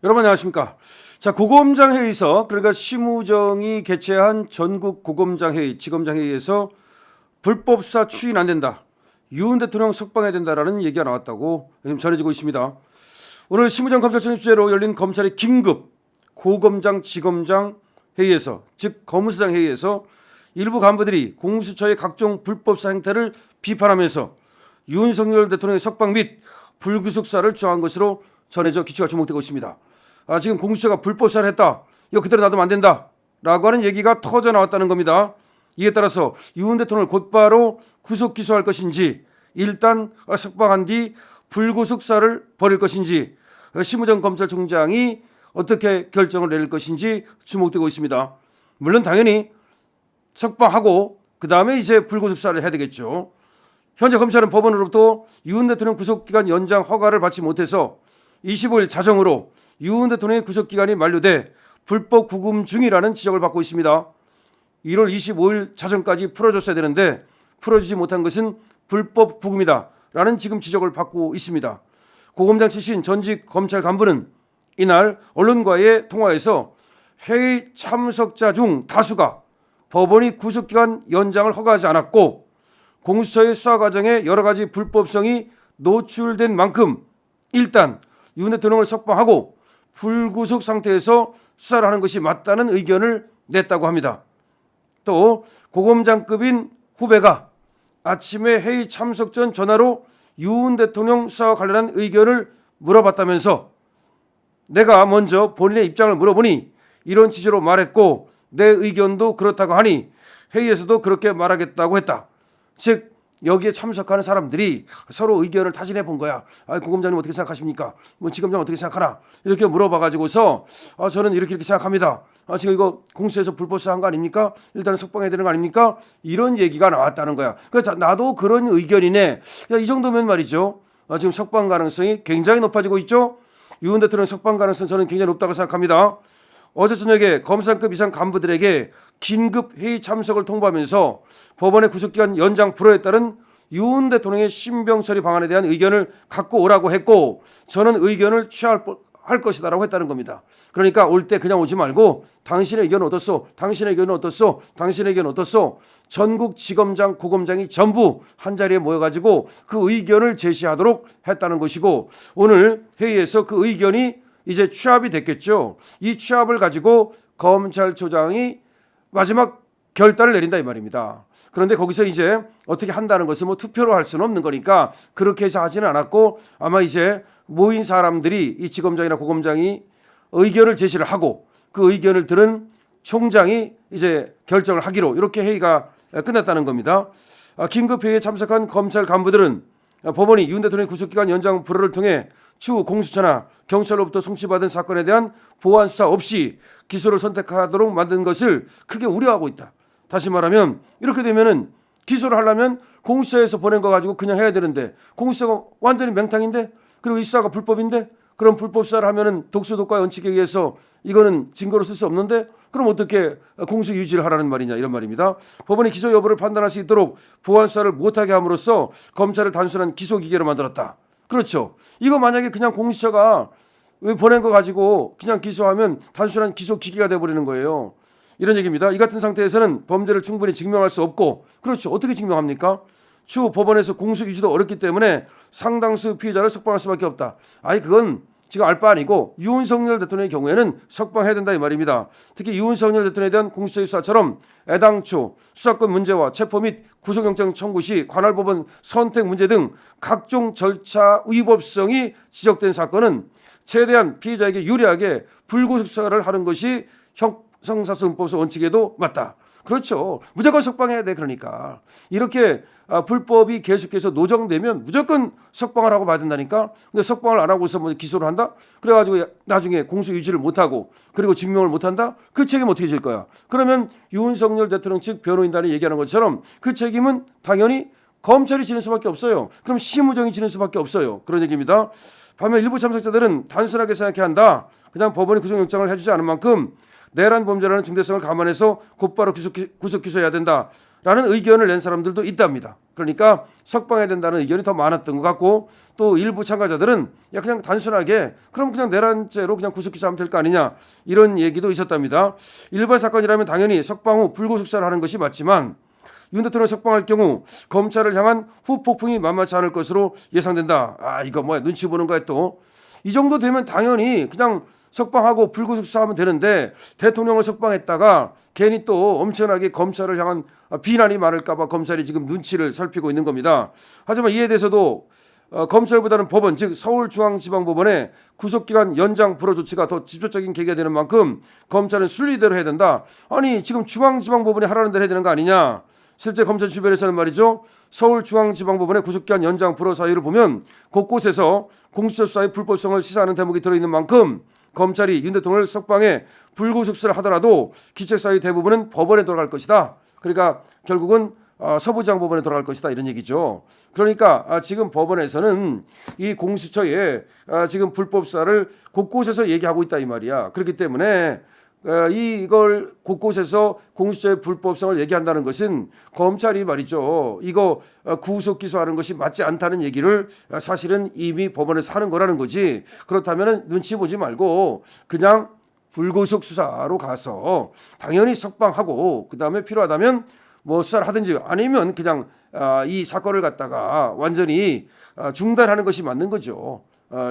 여러분 안녕하십니까? 자, 고검장 회의에서 그러니까 심우정이 개최한 전국 고검장 회의, 지검장 회의에서 불법 수사 추인 안 된다. 윤 대통령 석방해야 된다라는 얘기가 나왔다고 지금 전해지고 있습니다. 오늘 심우정 검찰총장 주재로 열린 검찰의 긴급 고검장, 지검장 회의에서, 즉 검수장 회의에서 일부 간부들이 공수처의 각종 불법 수사 행태를 비판하면서 윤석열 대통령의 석방 및 불구속 수사를 주장한 것으로 전해져 기초가 주목되고 있습니다. 지금 공수처가 불법 수사를 했다. 이거 그대로 놔두면 안 된다. 라고 하는 얘기가 터져 나왔다는 겁니다. 이에 따라서 윤 대통령을 곧바로 구속 기소할 것인지, 일단 석방한 뒤 불구속 수사를 벌일 것인지, 심우정 검찰총장이 어떻게 결정을 내릴 것인지 주목되고 있습니다. 물론 당연히 석방하고 그 다음에 이제 불구속 수사를 해야 되겠죠. 현재 검찰은 법원으로부터 윤 대통령 구속기간 연장 허가를 받지 못해서 25일 자정으로 윤 대통령의 구속기간이 만료돼 불법 구금 중이라는 지적을 받고 있습니다. 1월 25일 자정까지 풀어줬어야 되는데 풀어주지 못한 것은 불법 구금이다 라는 지금 지적을 받고 있습니다. 고검장 출신 전직 검찰 간부는 이날 언론과의 통화에서 회의 참석자 중 다수가 법원이 구속기간 연장을 허가하지 않았고 공수처의 수사 과정에 여러 가지 불법성이 노출된 만큼 일단 윤 대통령을 석방하고 불구속 상태에서 수사를 하는 것이 맞다는 의견을 냈다고 합니다. 또 고검장급인 후배가 아침에 회의 참석 전 전화로 윤 대통령 수사와 관련한 의견을 물어봤다면서 내가 먼저 본인의 입장을 물어보니 이런 취지로 말했고 내 의견도 그렇다고 하니 회의에서도 그렇게 말하겠다고 했다. 즉 여기에 참석하는 사람들이 서로 의견을 타진해 본 거야. 고검장님 어떻게 생각하십니까? 지검장 어떻게 생각하나? 이렇게 물어봐가지고서 저는 이렇게 생각합니다. 지금 이거 공수처에서 불법 수사한 거 아닙니까? 일단은 석방해야 되는 거 아닙니까? 이런 얘기가 나왔다는 거야. 그래서 나도 그런 의견이네. 이 정도면 말이죠. 지금 석방 가능성이 굉장히 높아지고 있죠. 윤 대통령 석방 가능성 저는 굉장히 높다고 생각합니다. 어제 저녁에 검사급 이상 간부들에게 긴급 회의 참석을 통보하면서 법원의 구속기간 연장 불허에 따른 윤 대통령의 신병 처리 방안에 대한 의견을 갖고 오라고 했고 저는 의견을 취할 것이다라고 했다는 겁니다. 그러니까 올 때 그냥 오지 말고 당신의 의견은 어떻소? 당신의 의견은 어떻소? 당신의 의견은 어떻소? 전국 지검장, 고검장이 전부 한자리에 모여가지고 그 의견을 제시하도록 했다는 것이고 오늘 회의에서 그 의견이 이제 취합이 됐겠죠. 이 취합을 가지고 검찰총장이 마지막 결단을 내린다 이 말입니다. 그런데 거기서 이제 어떻게 한다는 것을 투표로 할 수는 없는 거니까 그렇게 해서 하지는 않았고 아마 이제 모인 사람들이 이 지검장이나 고검장이 의견을 제시를 하고 그 의견을 들은 총장이 이제 결정을 하기로 이렇게 회의가 끝났다는 겁니다. 긴급 회의에 참석한 검찰 간부들은 법원이 윤 대통령의 구속기간 연장 불허를 통해 추후 공수처나 경찰로부터 송치받은 사건에 대한 보완 수사 없이 기소를 선택하도록 만든 것을 크게 우려하고 있다. 다시 말하면 이렇게 되면은 기소를 하려면 공수처에서 보낸 거 가지고 그냥 해야 되는데 공수처가 완전히 맹탕인데 그리고 이 수사가 불법인데 그럼 불법 수사를 하면은 독소독과 원칙에 의해서 이거는 증거로 쓸 수 없는데 그럼 어떻게 공소 유지를 하라는 말이냐 이런 말입니다. 법원이 기소 여부를 판단할 수 있도록 보완 수사를 못하게 함으로써 검찰을 단순한 기소 기계로 만들었다. 그렇죠. 이거 만약에 그냥 공수처가 왜 보낸 거 가지고 그냥 기소하면 단순한 기소 기계가 돼버리는 거예요. 이런 얘기입니다. 이 같은 상태에서는 범죄를 충분히 증명할 수 없고 그렇죠. 어떻게 증명합니까? 추후 법원에서 공소 유지도 어렵기 때문에 상당수 피의자를 석방할 수밖에 없다. 그건 지금 알 바 아니고 윤석열 대통령의 경우에는 석방해야 된다 이 말입니다. 특히 윤석열 대통령에 대한 공수처 수사처럼 애당초 수사권 문제와 체포 및 구속영장 청구 시 관할 법원 선택 문제 등 각종 절차 위법성이 지적된 사건은 최대한 피의자에게 유리하게 불구속 수사를 하는 것이 형사소송법상 원칙에도 맞다. 그렇죠. 무조건 석방해야 돼. 그러니까 이렇게 불법이 계속해서 노정되면 무조건 석방을 하고 봐야 된다니까. 근데 석방을 안 하고서 기소를 한다? 그래가지고 나중에 공소 유지를 못하고 그리고 증명을 못한다? 그 책임 어떻게 질 거야? 그러면 윤석열 대통령 측 변호인단이 얘기하는 것처럼 그 책임은 당연히 검찰이 지는 수밖에 없어요. 그럼 심우정이 지는 수밖에 없어요. 그런 얘기입니다. 반면 일부 참석자들은 단순하게 생각해야 한다. 그냥 법원이 구속영장을 해주지 않은 만큼 내란 범죄라는 중대성을 감안해서 곧바로 구속 기소해야 된다. 라는 의견을 낸 사람들도 있답니다. 그러니까 석방해야 된다는 의견이 더 많았던 것 같고, 또 일부 참가자들은 야 그냥 단순하게 그럼 그냥 내란죄로 그냥 구속기소하면 될 거 아니냐, 이런 얘기도 있었답니다. 일반 사건이라면 당연히 석방 후 불구속 수사를 하는 것이 맞지만 윤 대통령 석방할 경우 검찰을 향한 후폭풍이 만만치 않을 것으로 예상된다. 아 이거 뭐야, 눈치 보는 거야 또. 이 정도 되면 당연히 그냥 석방하고 불구속 수사하면 되는데, 대통령을 석방했다가 괜히 또 엄청나게 검찰을 향한 비난이 많을까 봐 검찰이 지금 눈치를 살피고 있는 겁니다. 하지만 이에 대해서도 검찰보다는 법원, 즉 서울중앙지방법원의 구속기간 연장 불허 조치가 더 직접적인 계기가 되는 만큼 검찰은 순리대로 해야 된다. 아니 지금 중앙지방법원이 하라는 대로 해야 되는 거 아니냐. 실제 검찰 주변에서는 말이죠, 서울중앙지방법원의 구속기한 연장 불허 사유를 보면 곳곳에서 공수처 수사의 불법성을 시사하는 대목이 들어있는 만큼 검찰이 윤 대통령을 석방해 불구속 수사를 하더라도 기책 사유 대부분은 법원에 돌아갈 것이다. 그러니까 결국은 서부지방법원에 돌아갈 것이다, 이런 얘기죠. 그러니까 지금 법원에서는 이 공수처의 지금 불법 수사를 곳곳에서 얘기하고 있다 이 말이야. 그렇기 때문에 이걸 곳곳에서 공수처의 불법성을 얘기한다는 것은 검찰이 말이죠, 이거 구속 기소하는 것이 맞지 않다는 얘기를 사실은 이미 법원에서 하는 거라는 거지. 그렇다면 눈치 보지 말고 그냥 불구속 수사로 가서 당연히 석방하고 그다음에 필요하다면 뭐 수사를 하든지, 아니면 그냥 이 사건을 갖다가 완전히 중단하는 것이 맞는 거죠.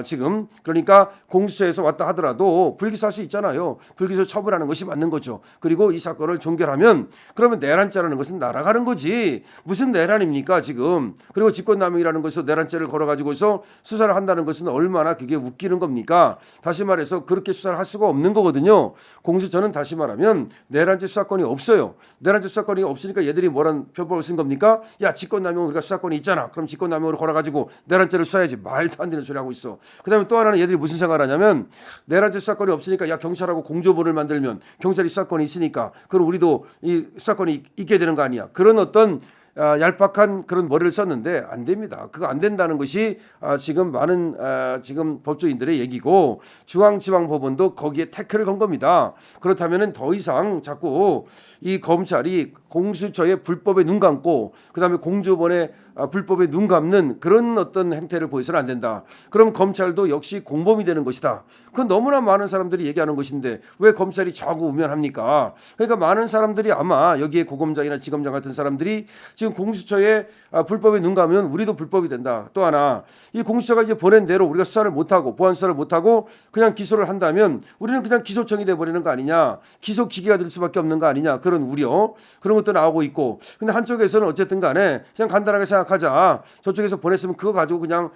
지금 그러니까 공수처에서 왔다 하더라도 불기소할 수 있잖아요. 불기소 처분하는 것이 맞는 거죠. 그리고 이 사건을 종결하면 그러면 내란죄라는 것은 날아가는 거지. 무슨 내란입니까 지금. 그리고 직권남용이라는 것에서 내란죄를 걸어가지고서 수사를 한다는 것은 얼마나 그게 웃기는 겁니까. 다시 말해서 그렇게 수사를 할 수가 없는 거거든요. 공수처는 다시 말하면 내란죄 수사권이 없어요. 내란죄 수사권이 없으니까 얘들이 뭐란 표법을 쓴 겁니까? 야 직권남용 우리가 수사권이 있잖아. 그럼 직권남용으로 걸어가지고 내란죄를 수사해야지. 말도 안 되는 소리 하고 있어. 그다음에 또 하나는 얘들이 무슨 생각을 하냐면, 내란죄 수사권이 없으니까 야 경찰하고 공조본을 만들면 경찰이 수사권이 있으니까 그럼 우리도 이 수사권이 있게 되는 거 아니야. 그런 어떤 얄팍한 그런 머리를 썼는데 안 됩니다. 그거 안 된다는 것이 지금 많은 지금 법조인들의 얘기고, 중앙지방법원도 거기에 태클을 건 겁니다. 그렇다면은 더 이상 자꾸 이 검찰이 공수처의 불법에 눈 감고 그다음에 공조본의 불법에 눈 감는 그런 어떤 행태를 보여서는 안 된다. 그럼 검찰도 역시 공범이 되는 것이다. 그건 너무나 많은 사람들이 얘기하는 것인데 왜 검찰이 자꾸 우면합니까? 그러니까 많은 사람들이 아마 여기에 고검장이나 지검장 같은 사람들이 지금 공수처에 불법에 눈 감으면 우리도 불법이 된다. 또 하나, 이 공수처가 이제 보낸 대로 우리가 수사를 못하고 보안 수사를 못하고 그냥 기소를 한다면 우리는 그냥 기소청이 돼버리는 거 아니냐. 기소 기계가 될 수밖에 없는 거 아니냐. 그런 우려, 그런 것도 나오고 있고. 근데 한쪽에서는 어쨌든 간에 그냥 간단하게 생각하자. 저쪽에서 보냈으면 그거 가지고 그냥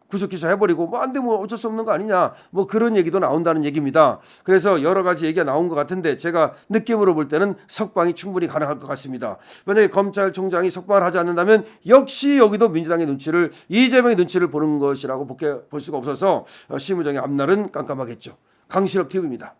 구속 기소해버리고 뭐 안 돼 뭐 어쩔 수 없는 거 아니냐, 뭐 그런 얘기도 나온다는 얘기입니다. 그래서 여러 가지 얘기가 나온 것 같은데 제가 느낌으로 볼 때는 석방이 충분히 가능할 것 같습니다. 만약에 검찰총장이 석방을 하지 않는다면 역시 여기도 민주당의 눈치를, 이재명의 눈치를 보는 것이라고 볼 수가 없어서 심우정의 앞날은 깜깜하겠죠. 강신업 TV입니다.